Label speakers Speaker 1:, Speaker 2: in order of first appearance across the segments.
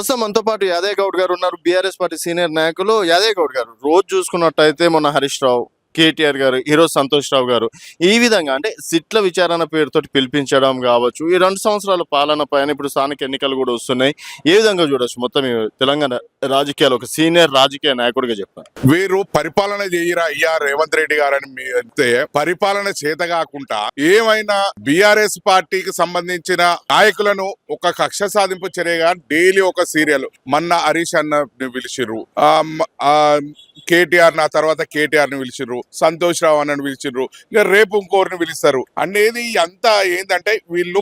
Speaker 1: ప్రస్తుతం మనతో పాటు యాదయ్య గౌడ్ గారు ఉన్నారు. బీఆర్ఎస్ పార్టీ సీనియర్ నాయకులు యాదయ్య గౌడ్ గారు. రోజు చూసుకున్నట్టయితే మొన్న హరీష్ రావు, కేటీఆర్ గారు, ఈరోజు సంతోష్ రావు గారు ఈ విధంగా అంటే సిట్ల విచారణ పేరుతోటి పిలిపించడం కావచ్చు. ఈ 2 సంవత్సరాల పాలన పైన ఇప్పుడు స్థానిక ఎన్నికలు కూడా వస్తున్నాయి. ఏ విధంగా చూడొచ్చు మొత్తం ఈ తెలంగాణ రాజకీయాలు ఒక సీనియర్ రాజకీయ నాయకుడిగా చెప్పారు?
Speaker 2: వీరు పరిపాలన చేయరా అయ్యా రేవంత్ రెడ్డి గారని అంటే పరిపాలన చేత కాకుండా ఏమైనా బీఆర్ఎస్ పార్టీకి సంబంధించిన నాయకులను ఒక కక్ష సాధింపు చర్యగా డైలీ ఒక సీరియల్ మొన్న హరీష్ అన్న పిలిచిర్రు, కేటీఆర్ నా తర్వాత కేటీఆర్ ని పిలిచిర్రు, సంతోష్ రావు అన్నను పిలిచిర్రు, ఇంకా రేపు ఇంకోరిని పిలుస్తారు అనేది అంతా ఏంటంటే వీళ్ళు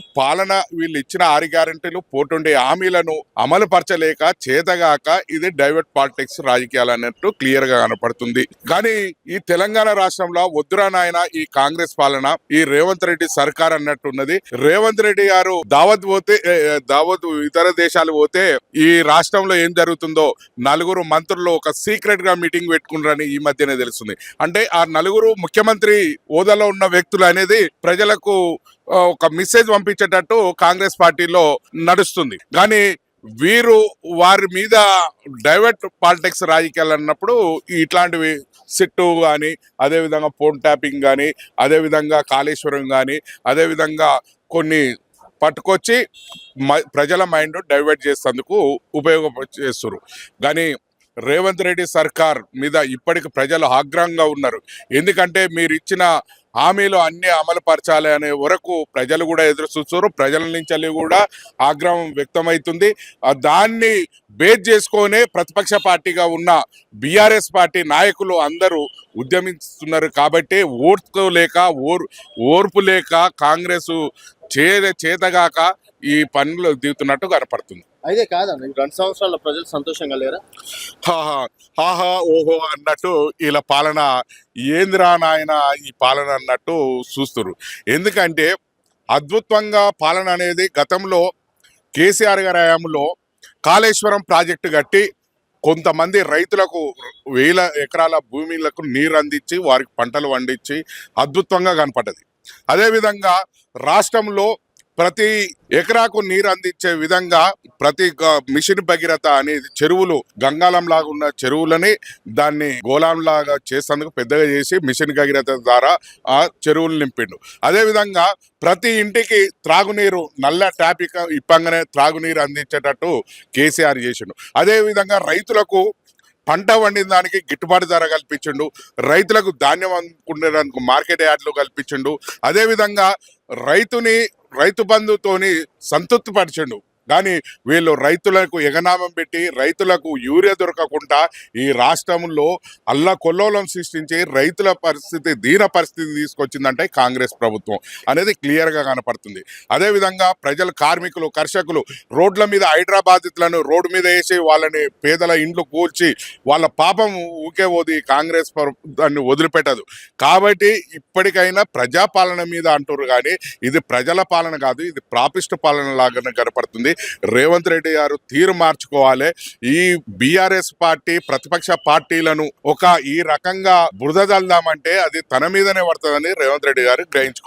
Speaker 2: ఇచ్చిన 6 గ్యారెంటీలు పోటుండే హామీలను అమలు పరచలేక చేతగాక ఇది డైవర్ట్ పాలిటిక్స్ రాజకీయాలు అన్నట్టు క్లియర్ గా కనపడుతుంది. కానీ ఈ తెలంగాణ రాష్ట్రంలో వద్దురా నాయన ఈ కాంగ్రెస్ పాలన, ఈ రేవంత్ రెడ్డి సర్కార్ అన్నట్టున్నది. రేవంత్ రెడ్డి గారు దావత్ ఇతర దేశాలు పోతే ఈ రాష్ట్రంలో ఏం జరుగుతుందో 4 మంత్రులు ఒక సీక్రెట్ గా మీటింగ్ పెట్టుకున్నారని ఈ మధ్యనే తెలుస్తుంది. అంటే ఆ 4 ముఖ్యమంత్రి హోదాలో ఉన్న వ్యక్తులు అనేది ప్రజలకు ఒక మెసేజ్ పంపించేటట్టు కాంగ్రెస్ పార్టీలో నడుస్తుంది. కానీ వీరు వారి మీద డైవర్ట్ పాలిటిక్స్ రాజకీయాలు అన్నప్పుడు ఇట్లాంటివి సిట్టు కానీ, అదేవిధంగా ఫోన్ ట్యాపింగ్ కానీ, అదేవిధంగా కాళేశ్వరం కానీ, అదేవిధంగా కొన్ని పట్టుకొచ్చి ప్రజల మైండ్ డైవర్ట్ చేసేందుకు ఉపయోగపరుస్తారు. కానీ రేవంత్ రెడ్డి సర్కార్ మీద ఇప్పటికి ప్రజలు ఆగ్రహంగా ఉన్నారు. ఎందుకంటే మీరు ఇచ్చిన హామీలు అన్ని అమలు పరచాలి అనే వరకు ప్రజలు కూడా ఎదురు చూస్తారు. ప్రజల నుంచి కూడా ఆగ్రహం వ్యక్తమవుతుంది. దాన్ని బేస్ చేసుకొనే ప్రతిపక్ష పార్టీగా ఉన్న బీఆర్ఎస్ పార్టీ నాయకులు అందరూ ఉద్యమిస్తున్నారు. కాబట్టి ఓర్పు లేక కాంగ్రెస్ చేతగాక ఈ పనులు దిగుతున్నట్టు కనపడుతుంది.
Speaker 1: అయితే కాదండి, 2 సంవత్సరాల ప్రజలు సంతోషంగా లేరా?
Speaker 2: హాహా ఓహో అన్నట్టు వీళ్ళ పాలన ఏందిరా నాయన ఈ పాలన అన్నట్టు చూస్తున్నారు. ఎందుకంటే అద్భుతంగా పాలన అనేది గతంలో కేసీఆర్ గారి హయాంలో కాళేశ్వరం ప్రాజెక్టు కట్టి కొంతమంది రైతులకు 1000 ఎకరాల భూమిలకు నీరు అందించి వారికి పంటలు పండించి అద్భుతంగా కనపడ్డది. అదేవిధంగా రాష్ట్రంలో ప్రతి ఎకరాకు నీరు అందించే విధంగా ప్రతి మిషన్ భగీరథ అనేది చెరువులు గంగాళం లాగా ఉన్న చెరువులని దాన్ని గోళం లాగా చేసేందుకు పెద్దగా చేసి మిషన్ భగీరథ ద్వారా ఆ చెరువులు నింపిండు. అదేవిధంగా ప్రతి ఇంటికి త్రాగునీరు నల్ల ట్యాప్ ఇప్పంగానే త్రాగునీరు అందించేటట్టు కేసీఆర్ చేసిండు. అదేవిధంగా రైతులకు పంట వండిన దానికి గిట్టుబాటు ధర కల్పించిండు. రైతులకు ధాన్యం అందుకునేందుకు మార్కెట్ యార్డులు కల్పించిండు. అదేవిధంగా రైతు బంధుతోని సంతృప్తి పరిచిండు. కానీ వీళ్ళు రైతులకు ఎగనామం పెట్టి రైతులకు యూరియా దొరకకుండా ఈ రాష్ట్రంలో అల్లకొల్లోలం సృష్టించి రైతుల దీన పరిస్థితి తీసుకొచ్చిందంటే కాంగ్రెస్ ప్రభుత్వం అనేది క్లియర్గా కనపడుతుంది. అదేవిధంగా ప్రజలు, కార్మికులు, కర్షకులు రోడ్ల మీద హైదరాబాదితులను రోడ్డు మీద వేసి వాళ్ళని పేదల ఇండ్లు కూల్చి వాళ్ళ పాపం ఊకే పోది కాంగ్రెస్ దాన్ని వదిలిపెట్టదు. కాబట్టి ఇప్పటికైనా ప్రజాపాలన మీద అంటారు కానీ ఇది ప్రజల పాలన కాదు, ఇది ప్రాపిస్ట్ పాలన లాగానే కనపడుతుంది. రేవంత్ రెడ్డి గారు తీరు మార్చుకోవాలి. ఈ బీఆర్ఎస్ పార్టీ ప్రతిపక్ష పార్టీలను ఈ రకంగా బురద జల్దామంటే అది తన మీదనే పడుతుందని రేవంత్ రెడ్డి గారు గ్రహించుకోవాలి.